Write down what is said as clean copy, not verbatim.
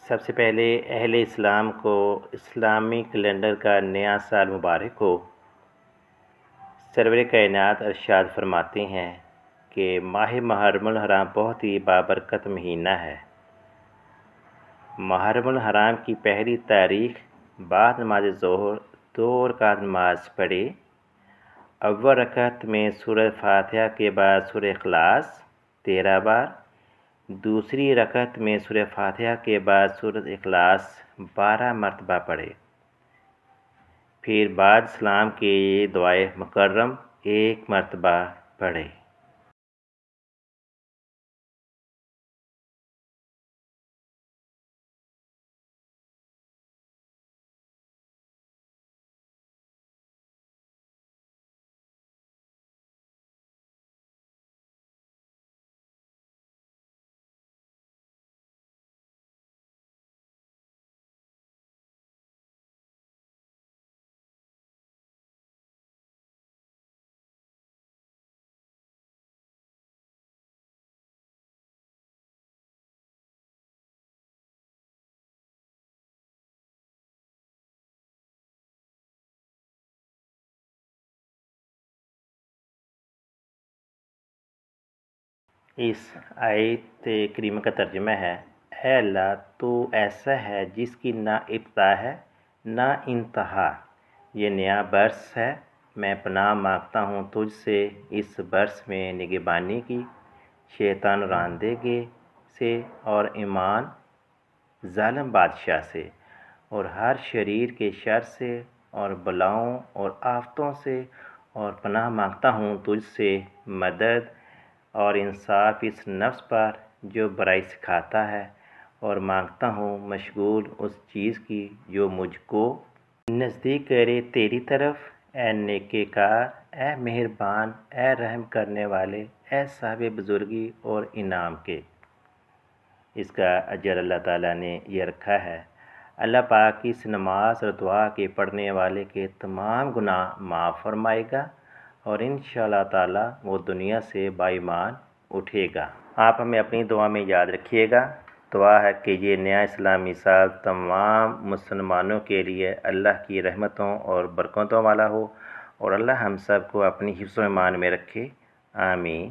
سب سے پہلے اہل اسلام کو اسلامی کیلنڈر کا نیا سال مبارک ہو۔ سرور کائنات ارشاد فرماتے ہیں کہ ماہ محرم الحرام بہت ہی بابرکت مہینہ ہے۔ محرم الحرام کی پہلی تاریخ بعد نماز ظہر 2 رکعت نماز پڑھے۔ اول رکعت میں سورہ فاتحہ کے بعد سورہ اخلاص 13 بار، دوسری رکعت میں سورہ فاتحہ کے بعد سورہ اخلاص 12 مرتبہ پڑھے۔ پھر بعد سلام کے دعائے مکرم 1 مرتبہ پڑھے۔ اس آیت کریمہ کا ترجمہ ہے: اے اللہ، تو ایسا ہے جس کی نہ ابتدا ہے نہ انتہا۔ یہ نیا برس ہے، میں پناہ مانگتا ہوں تجھ سے اس برس میں نگہبانی کی، شیطان راندگی سے اور ایمان ظالم بادشاہ سے، اور ہر شریر کے شر سے اور بلاؤں اور آفتوں سے، اور پناہ مانگتا ہوں تجھ سے مدد اور انصاف اس نفس پر جو برائی سکھاتا ہے، اور مانگتا ہوں مشغول اس چیز کی جو مجھ کو نزدیک کرے تیری طرف۔ اے نیکے کار، اے مہربان، اے رحم کرنے والے، اے صاحب بزرگی اور انعام کے۔ اس کا اجر اللہ تعالیٰ نے یہ رکھا ہے۔ اللہ پاک اس نماز اور دعا کے پڑھنے والے کے تمام گناہ معاف فرمائے گا، اور انشاءاللہ تعالیٰ وہ دنیا سے بائیمان اٹھے گا۔ آپ ہمیں اپنی دعا میں یاد رکھیے گا۔ دعا ہے کہ یہ نیا اسلامی سال تمام مسلمانوں کے لیے اللہ کی رحمتوں اور برکتوں والا ہو، اور اللہ ہم سب کو اپنی حفظ و ایمان میں رکھے۔ آمین۔